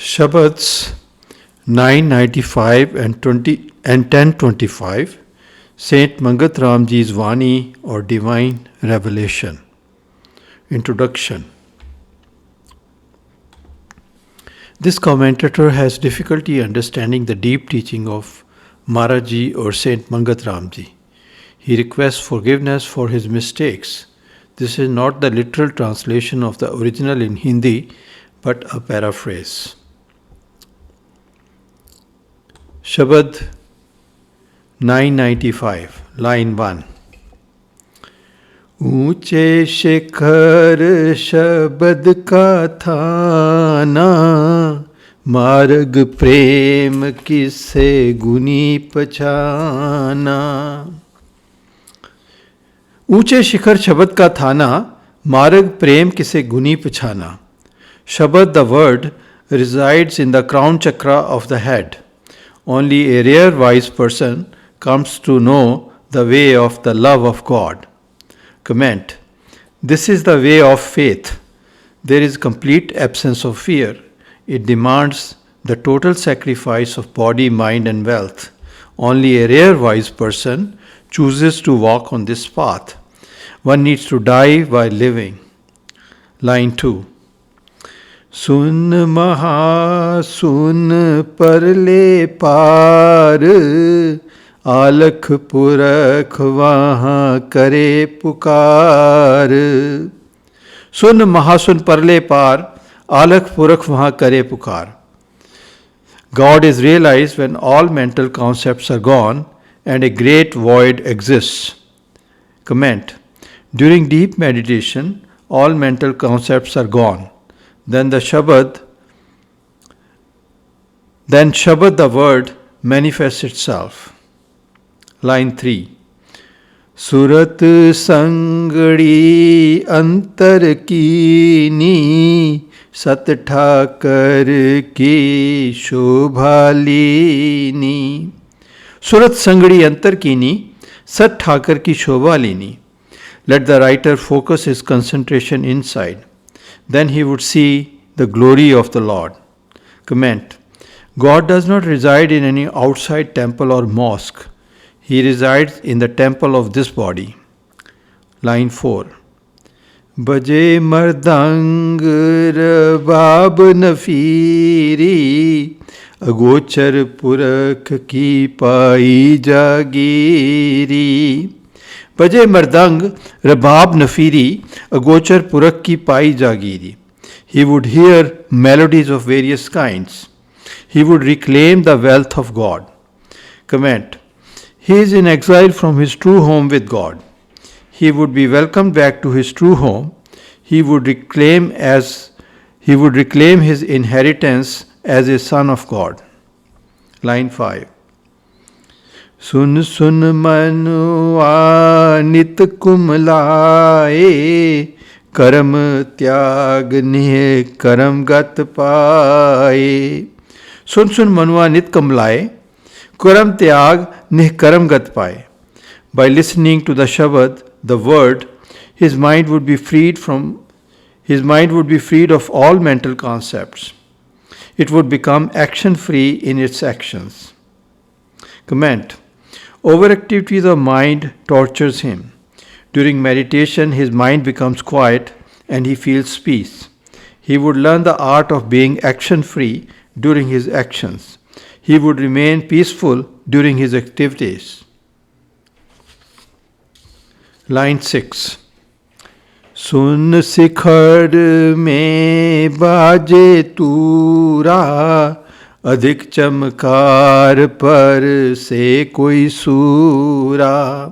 Shabads 995 and 1025, Saint Mangat Ramji's Vani or Divine Revelation. Introduction. This commentator has difficulty understanding the deep teaching of Maharaji or Saint Mangat Ramji. He requests forgiveness for his mistakes. This is not the literal translation of the original in Hindi, but a paraphrase. Shabad 995, line 1. ऊंचे शिखर शबद का थाना, मार्ग प्रेम किसे गुनी पछाना. ऊंचे शिखर शबद का थाना, मार्ग प्रेम किसे गुनी पछाना. Shabad, the word, resides in the crown chakra of the head. Only a rare wise person comes to know the way of the love of God. Comment. This is the way of faith. There is complete absence of fear. It demands the total sacrifice of body, mind and wealth. Only a rare wise person chooses to walk on this path. One needs to die while living. Line 2. सुन महा सुन परले पार, आलख पुरख वहाँ करे पुकार. सुन महासुन परले पार, आलख पुरख वहाँ करे पुकार. God is realized when all mental concepts are gone and a great void exists. Comment. During deep meditation, all mental concepts are gone. Then Shabad the word manifests itself. Line 3. Surat sangadi antar kini, Sat Thakar ki shobhalini. Surat sangadi antar kini, Sat Thakar ki shobhalini. Let the writer focus his concentration inside. Then he would see the glory of the Lord. Comment. God does not reside in any outside temple or mosque. He resides in the temple of this body. Line 4. Baje mardang rabab nafiri, agochar purakh ki pai jagiri. Baje mardang rabab nafiri, agochar purak ki pai jagiri. He would hear melodies of various kinds. He would reclaim the wealth of God. Comment. He is in exile from his true home with God. He would be welcomed back to his true home. He would reclaim his inheritance as a son of God. Line 5. सुन सुन मनुआ नित कुमलाए, कर्म त्याग निह कर्म गत पाए. सुन सुन मनुआ नित कुमलाए, कर्म त्याग निह कर्म गत पाए. By listening to the Shabad, the word, his mind would be freed of all mental concepts. It would become action-free in its actions. Comment. Overactivity of the mind tortures him. During meditation, his mind becomes quiet and he feels peace. He would learn the art of being action-free during his actions. He would remain peaceful during his activities. Line 6. Sun sikhar mein baje tura, अधिक चमकार पर से कोई सूरा.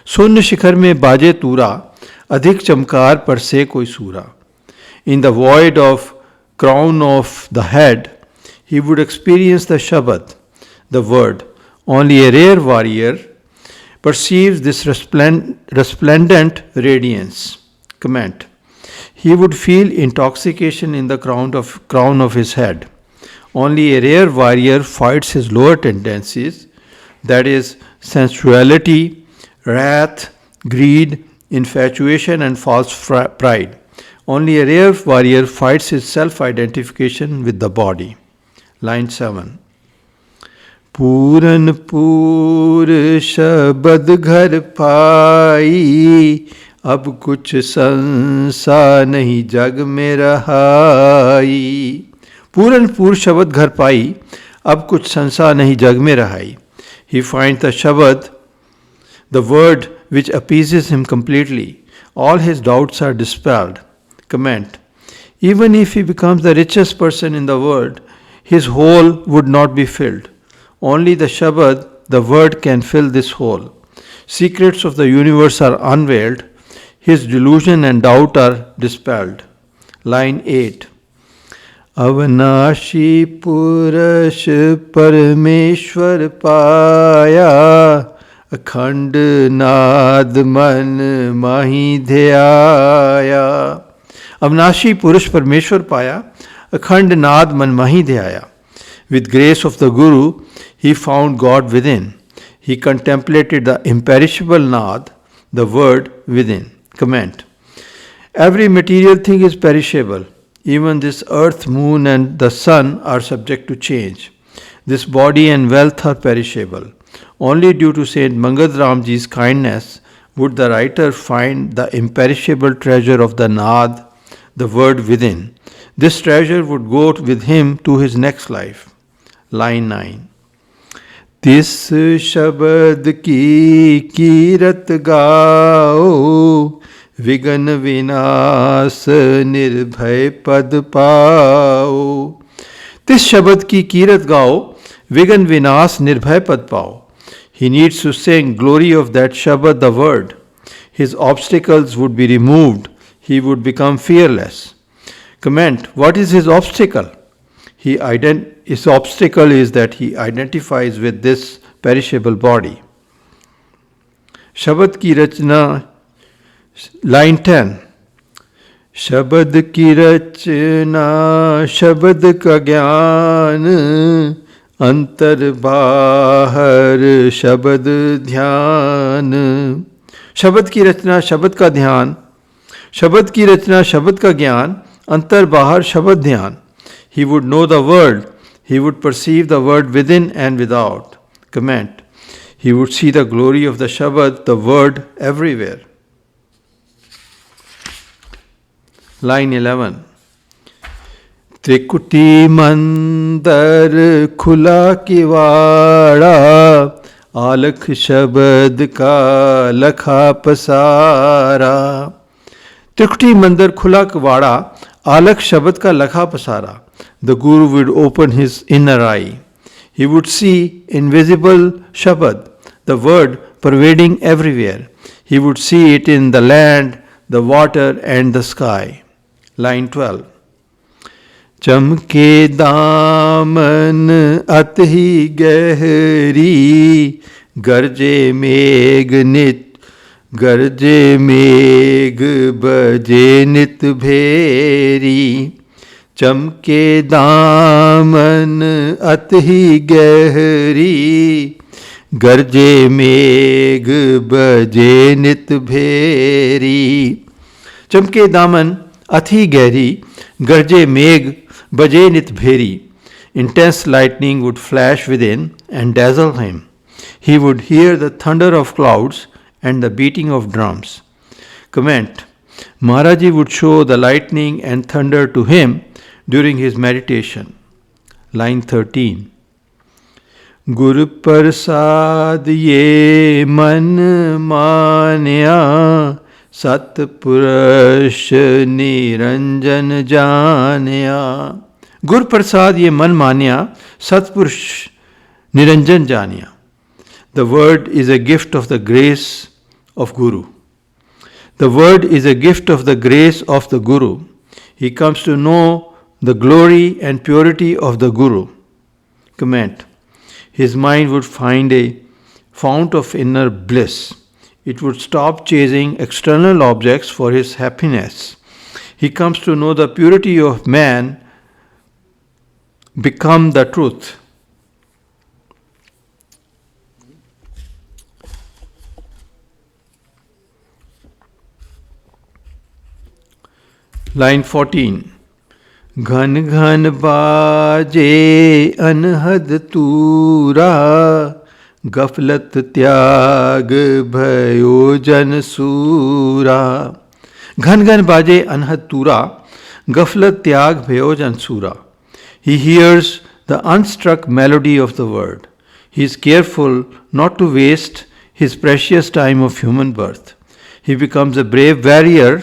सुन शिखर में बाजे तूरा, अधिक चमकार पर से कोई सूरा. In the void of crown of the head, he would experience the Shabad, the word. Only a rare warrior perceives this resplendent radiance. Comment. He would feel intoxication in the crown of his head. Only a rare warrior fights his lower tendencies, that is, sensuality, wrath, greed, infatuation, and false pride. Only a rare warrior fights his self-identification with the body. Line 7. पूरन पूर शबद घर पाई, अब कुछ संसा नहीं जग में रहाई. पूरन पूर शबद घर पाई, अब कुछ संसा नहीं जग में रहाई. He finds the Shabad, the word which appeases him completely. All his doubts are dispelled. Comment. Even if he becomes the richest person in the world, his hole would not be filled. Only the Shabad, the word, can fill this hole. Secrets of the universe are unveiled. His delusion and doubt are dispelled. Line 8. अवनाशी पुरुष परमेश्वर पाया, अखंड नाद मन माही ध्याया. अविनाशी पुरुष परमेश्वर पाया, अखंड नाद मन माही ध्याया. With grace of the Guru, he found God within. He contemplated the imperishable Naad, the word within. Comment. Every material thing is perishable. Even this earth, moon and the sun are subject to change. This body and wealth are perishable. Only due to Saint Mangat Ramji's kindness would the writer find the imperishable treasure of the Naad, the word within. This treasure would go with him to his next life. Line 9. तिस शब्द की कीरत गाओ, विघन विनाश निर्भय पद पाओ. तिस शब्द की कीरत गाओ, विघन विनाश निर्भय पद पाओ. He needs to sing glory of that Shabad, the word. His obstacles would be removed. He would become fearless. Comment. What is his obstacle? His obstacle is that he identifies with this perishable body. Shabad ki rachna, line 10. Shabad ki rachna, Shabad ka gyan, अंतर बाहर शब्द ध्यान. शब्द की रचना शब्द का ध्यान, शब्द की रचना शब्द का ज्ञान, अंतर बाहर शब्द ध्यान. He would know the world, he would perceive the word within and without. Comment. He would see the glory of the Shabad, the word, everywhere. Line 11. त्रिकुटी मंदर खुला किवाड़ा, आलख शब्द का लखा पसारा. त्रिकुटी मंदिर खुला किवाड़ा, आलख शब्द का लखा पसारा. The Guru would open his inner eye. He would see invisible Shabad, the word pervading everywhere. He would see it in the land, the water and the sky. Line 12. चमके दामन अति गहरी, गरजे मेघ नित, गरजे मेघ बजे नित भेरी. चमके दामन अति गहरी, गरजे मेघ बजे नित भेरी. चमके दामन अति गहरी, गरजे मेघ बजे नित भेरी. Intense lightning would flash within and dazzle him. He would hear the thunder of clouds and the beating of drums. Comment. Maharaji would show the lightning and thunder to him during his meditation. Line 13. Gur Prasad ye man manya, Sat Purush Niranjan Janya. Gur Prasad ye man manya, Sat Purush Niranjan Janya. The word is a gift of the grace of Guru. The word is a gift of the grace of the Guru. He comes to know the glory and purity of the Guru. Comment. His mind would find a fount of inner bliss. It would stop chasing external objects for his happiness. He comes to know the purity of man, become the truth. Line 14. घन घन बाजे अनहद तूरा, गफलत त्याग भयो जन सूरा. घन घन बाजे अनहद तूरा, गफलत त्याग भयो जन सूरा. He hears the unstruck melody of the word. He is careful not to waste his precious time of human birth. He becomes a brave warrior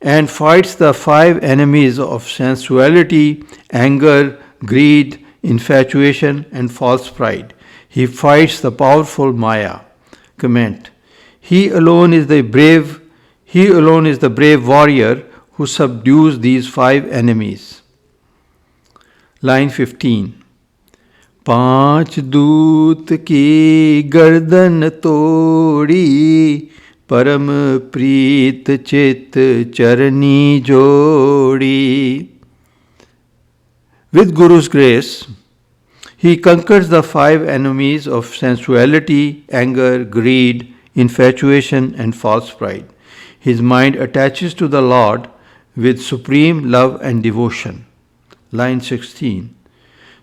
and fights the 5 enemies of sensuality, anger, greed, infatuation, and false pride. He fights the powerful Maya. Comment. He alone is the brave warrior who subdues these 5 enemies. Line 15. पांच दूत की गर्दन तोड़ी, परम प्रीत चित चरनी जोड़ी. With Guru's grace, he conquers the 5 enemies of sensuality, anger, greed, infatuation, and false pride. His mind attaches to the Lord with supreme love and devotion. Line 16.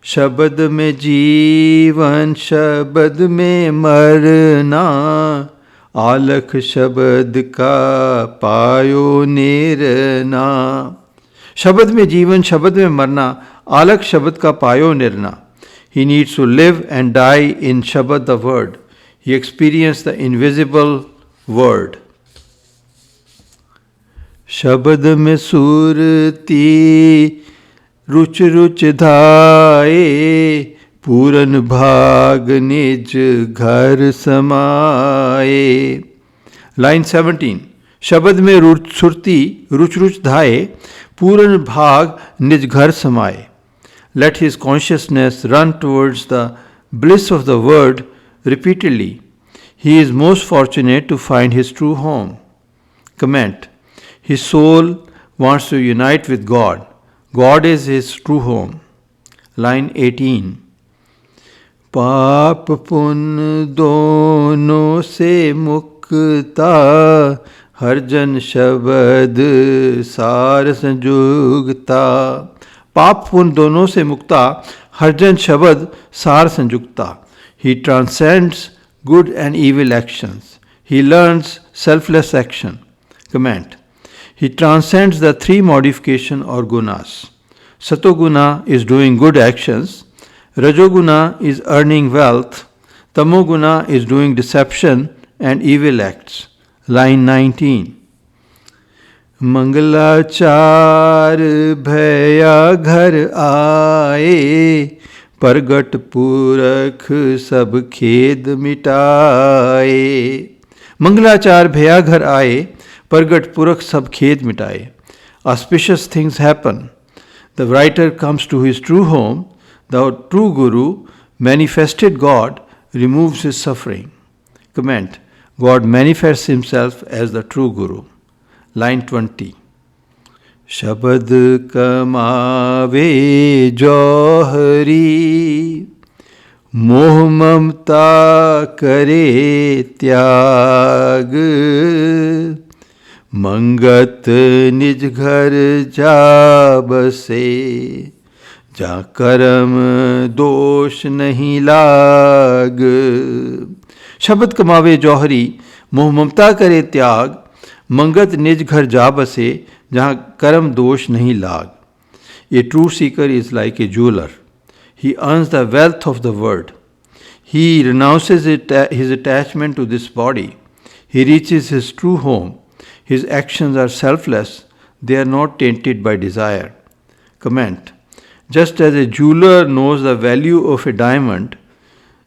शबद में जीवन शबद में मरना, आलख शबद का पायो निर्ना. शबद में जीवन शबद में मरना, आलख शबद का पायो निर्ना. He needs to live and die in Shabad, the word. He experienced the invisible word. शबद में सुरती रुच रुच धाए, पूरन भाग निज घर समाए. Line 17. शबद में सुरती रुच रुच धाए, पूरन भाग निज घर समाए. Let his consciousness run towards the bliss of the word repeatedly. He is most fortunate to find his true home. Comment. His soul wants to unite with God. God is his true home. Line 18. पाप पुण्य दोनों से मुक्ता, हर जन शब्द सार संजुगता. पाप पुण्य दोनों से मुक्ता, हर जन शब्द सार संजुगता. He transcends good and evil actions. He learns selfless action. Comment. He transcends the 3 modification or gunas. Satoguna is doing good actions, Rajoguna is earning wealth, Tamoguna is doing deception and evil acts. Line 19. मंगलाचार भया घर आए, प्रगट पुरख सब खेद मिटाए. मंगलाचार भया घर आए, प्रगट पुरख सब खेद मिटाए. Auspicious things happen. The writer comes to his true home. The true Guru, manifested God, removes his suffering. Comment. God manifests himself as the true Guru. Line 20. शबद कमावे जौहरी, मोह ममता करे त्याग. मंगत निज घर जा बसे, जा कर्म दोष नहीं लाग. शब्द कमावे जौहरी, मोह ममता करे त्याग. मंगत निज घर जा बसे, जहाँ कर्म दोष नहीं लाग. A true seeker is like a jeweler. He earns the wealth of the word. He renounces his attachment to this body. He reaches his true home. His actions are selfless. They are not tainted by desire. Comment. Just as a jeweler knows the value of a diamond,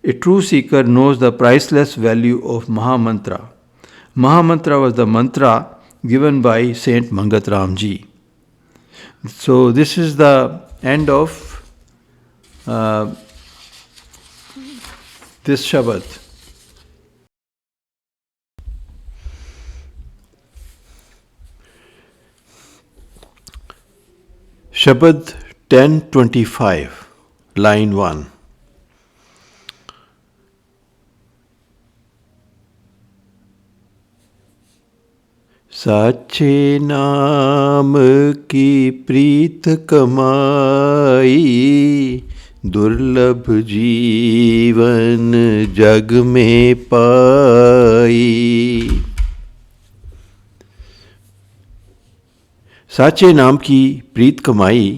a true seeker knows the priceless value of Mahamantra. Mahamantra was the mantra given by Saint Mangat Ramji. So this is the end of this Shabad. Shabad 1025, line 1. साचे नाम की प्रीत कमाई, दुर्लभ जीवन जग में पाई। साचे नाम की प्रीत कमाई,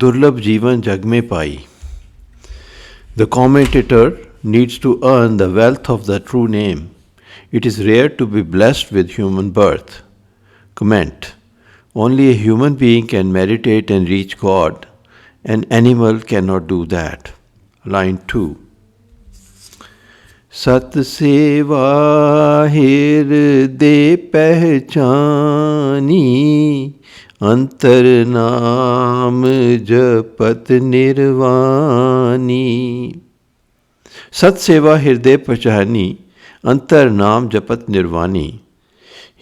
दुर्लभ जीवन जग में पाई. The commentator needs to earn the wealth of the true name. It is rare to be blessed with human birth. Comment: only a human being can meditate and reach God. An animal cannot do that. Line 2. सत सेवा हृदय पहचानी, अंतर नाम जपत निर्वाणी. सत सेवा हृदय पहचानी, अंतर नाम जपत निर्वाणी.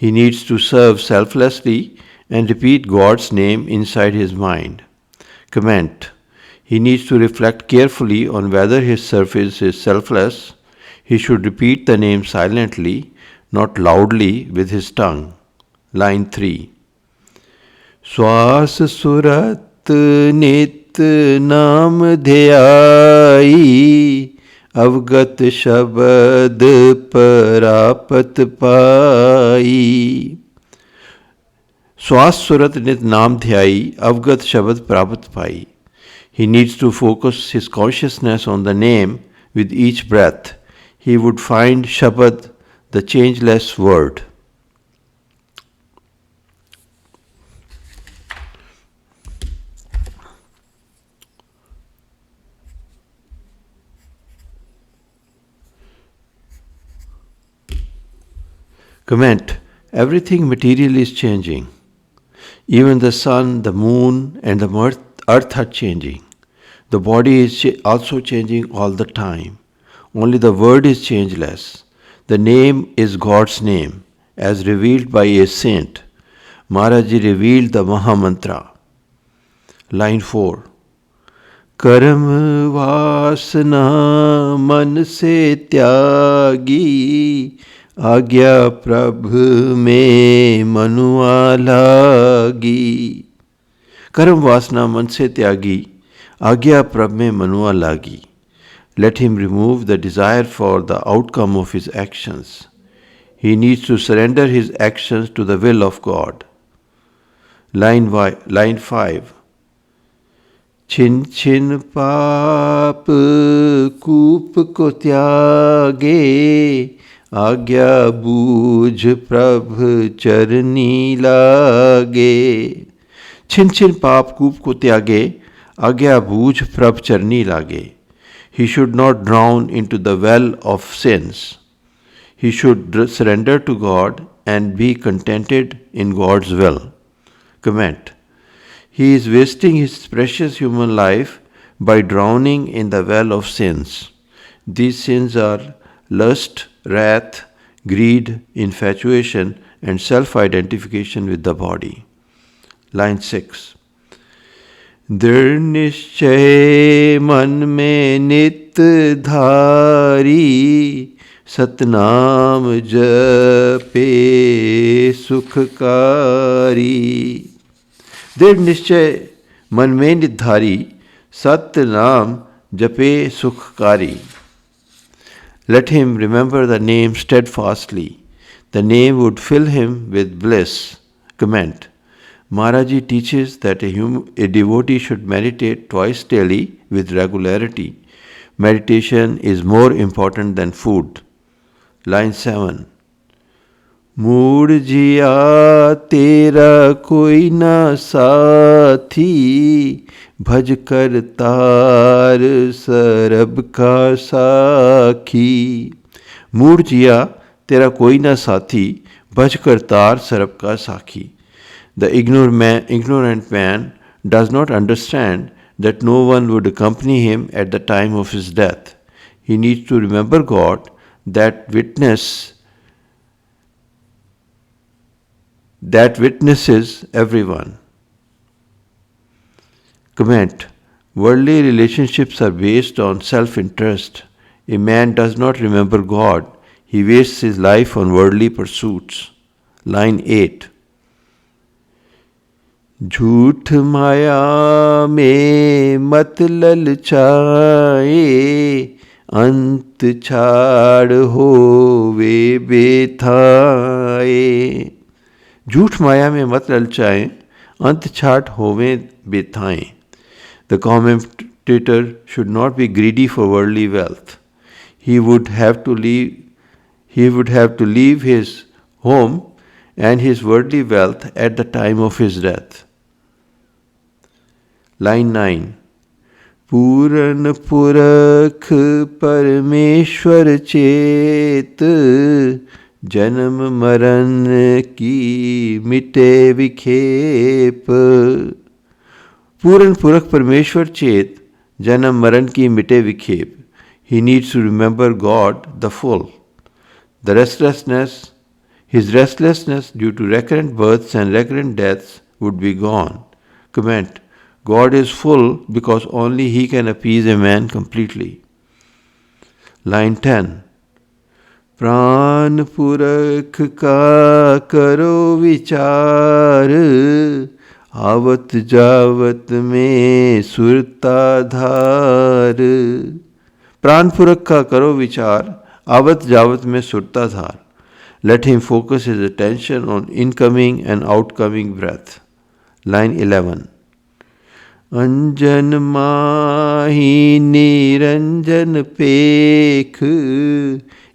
He needs to serve selflessly and repeat God's name inside his mind. Comment: he needs to reflect carefully on whether his service is selfless. He should repeat the name silently, not loudly with his tongue. Line 3. श्वास सुरत नित नाम ध्याई, अवगत शबद परापत पाई. श्वास सुरत नित नाम ध्याई, अवगत शबद प्राप्त पाई. He needs to focus his consciousness on the name with each breath. He would find Shabad, the changeless word. Comment: everything material is changing. Even the sun, the moon, and the earth are changing. The body is also changing all the time. Only the word is changeless. The name is God's name, as revealed by a saint. Maharaji revealed the Mahamantra. Line 4. कर्म वासना मन से त्यागी, आज्ञा प्रभु में मनुआ लागी. कर्म वासना मन से त्यागी, आज्ञा प्रभु में मनुआ लागी. Let him remove the desire for the outcome of his actions. He needs to surrender his actions to the will of God. Line 5. छिन छिन पाप कूप को त्यागे, आज्ञा बूझ प्रभु चरनी लागे. छिन छिन पाप कूप को त्यागे, आज्ञा बूझ प्रभु चरनी लागे. He should not drown into the well of sins. He should surrender to God and be contented in God's will. Comment: he is wasting his precious human life by drowning in the well of sins. These sins are lust, wrath, greed, infatuation, and self-identification with the body. Line 6. दृढ़ निश्चय मन में नित धारी, सतनाम जपे सुखकारी. दृढ़ निश्चय मन में नित धारी, सतनाम जपे सुखकारी. Let him remember the name steadfastly. The name would fill him with bliss. Comment: Maharaji teaches that a devotee should meditate twice daily with regularity. Meditation is more important than food. Line 7. मूढ़ जिया तेरा कोई ना साथी, भज कर तार सरब का साखी. मूढ़ जिया तेरा कोई ना साथी, भज कर तार सरब का साखी. The ignorant man does not understand that no one would accompany him at the time of his death. He needs to remember God, that witnesses everyone. Comment: worldly relationships are based on self-interest. A man does not remember God. He wastes his life on worldly pursuits. Line 8. झूठ माया में मत ललचाए, अंत छाड़ होवे बेथाए। झूठ माया में मत ललचाएं, अंत छाट होवे बेथाएं। The commentator should not be greedy for worldly wealth. He would have to leave his home and his worldly wealth at the time of his death. Line 9. पूरन पुरख परमेश्वर चेत, जन्म मरण की मिटे विखेप। पूरन पुरख परमेश्वर चेत, जन्म मरण की मिटे विखेप. He needs to remember God, the full. His restlessness due to recurrent births and recurrent deaths would be gone. Comment: God is full because only He can appease a man completely. Line 10. प्राण पुरख का करो विचार, आवत जावत में सुरता धार. प्राण पुरख का करो विचार, आवत जावत में सुरता धार. Let him focus his attention on incoming and outcoming breath. Line 11. अंजन माही निरंजन पेख,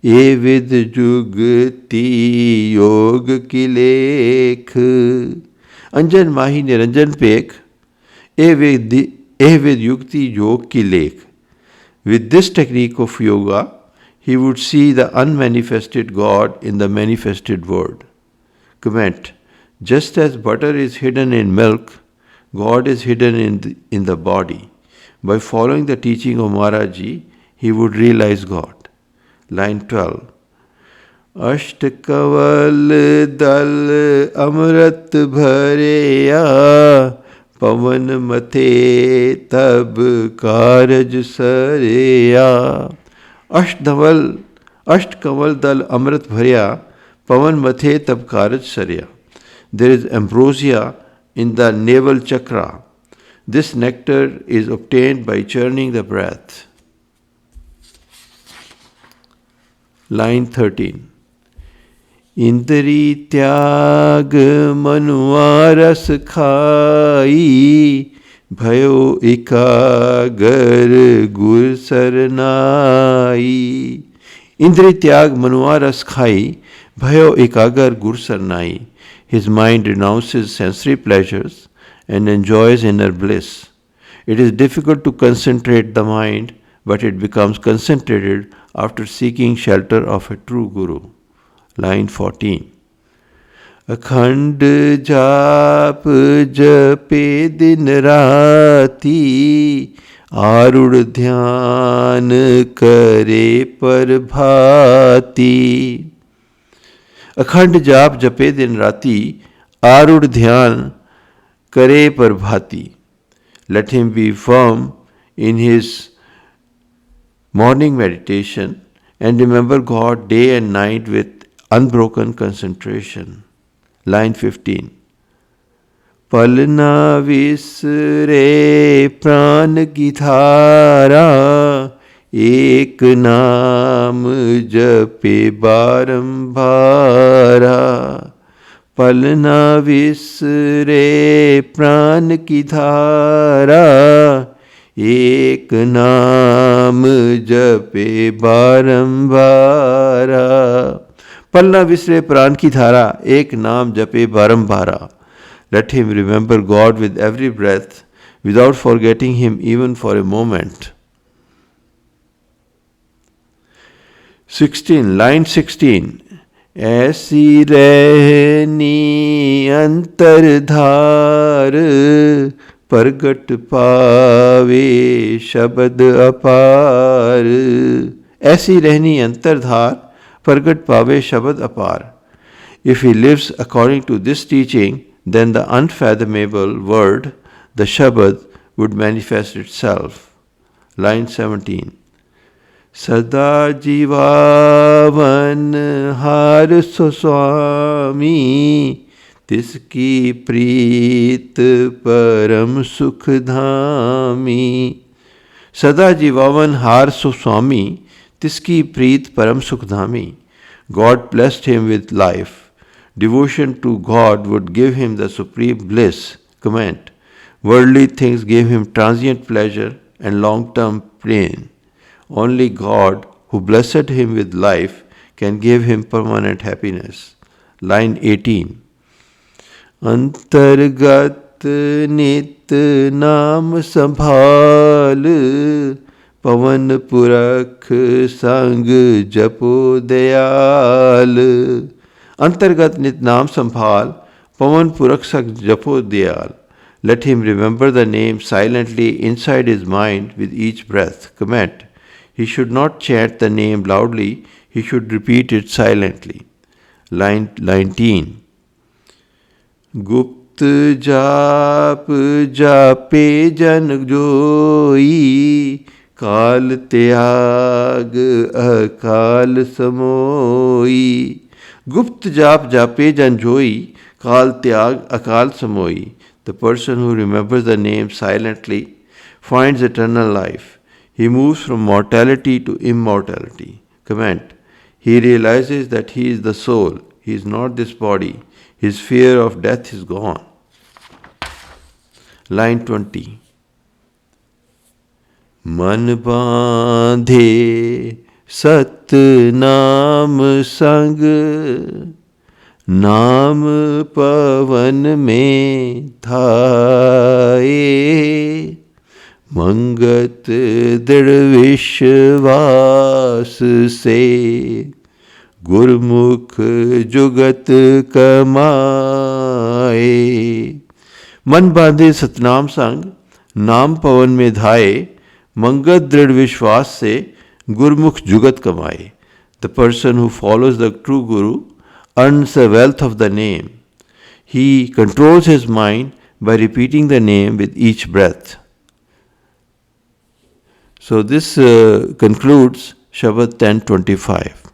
ये विद जुगति योग की लेख. अंजन माही निरंजन पेख, ए विद युक्ति योग की लेख. With this technique of yoga, he would see the unmanifested God in the manifested word. Comment: just as butter is hidden in milk, God is hidden in the body. By following the teaching of Maharaji, he would realize God. Line 12. अष्ट कवल दल अमृत भरेया, पवन मथे तब कारज सरेया. अष्ट कमल दल अमृत भरिया, पवन मथे तब कारज सरिया. There is ambrosia in the navel chakra. This nectar is obtained by churning the breath. Line 13. इंद्री त्याग मनुआ रस खाई, भयो एकागर गुर सरनाई. इंद्री त्याग मनुआ रस खाई, भयो एकागर गुर Sarnaik. His mind renounces sensory pleasures and enjoys inner bliss. It is difficult to concentrate the mind, but it becomes concentrated after seeking shelter of a true guru. Line 14. अखंड जाप जपे दिन राती, आरूढ़ ध्यान करे पर भाती. अखंड जाप जपे दिन राती, आरूढ़ ध्यान करे पर भाती. Let him be firm in his morning meditation and remember God day and night with unbroken concentration. Line 15. पलना विसरे प्राण की धारा, एक नाम जपे बारंबारा. पलना विसरे प्राण की धारा, एक नाम जपे बारंबारा. पलना विसरे प्राण की धारा, एक नाम जपे बारंबारा. Let him remember God with every breath without forgetting him even for a moment. 16. Line 16. ऐसी रहनी अंतरधार, प्रगट पावे शबद अपार. ऐसी रहनी अंतरधार, प्रगट पावे शबद अपार. If he lives according to this teaching, then the unfathomable word, the Shabad, would manifest itself. Line 17. सदा जीवावन हार सुस्वामी, तिसकी प्रीत परम सुख धामी। सदा जीवावन हार सुस्वामी, तिसकी प्रीत param sukhdami. God blessed him with life. Devotion to God would give him the supreme bliss. Comment. Worldly things gave him transient pleasure and long-term pain. Only God, who blessed him with life, can give him permanent happiness. Line 18. अंतर्गत नित नाम संभाल, पवन पुरख संग जपो दयाल। अंतर्गत नित नाम संभाल, पवन पुरख संग जपो Dayal. Let him remember the name silently inside his mind with each breath. Comment. He should not chant the name loudly, he should repeat it silently. Line 19. गुप्त जाप जापे जन जोई, काल त्याग अकाल समोई। गुप्त जाप जापे जन जोई, काल त्याग अकाल समोई। The person who remembers the name silently finds eternal life. He moves from mortality to immortality. Comment. He realizes that he is the soul, he is not this body. His fear of death is gone. Line 20. मन बांधे सत नाम संग, नाम पवन में धाये। मंगत दृढ़ विश्वास से, गुरमुख जुगत कमाए। मन बांधे सतनाम संग, नाम पवन में धाये। मंगत दृढ़ विश्वास से, गुरमुख जुगत कमाए। The person who follows the true Guru earns the wealth of the name. He controls his mind by repeating the name with each breath. So this concludes Shabad 1025.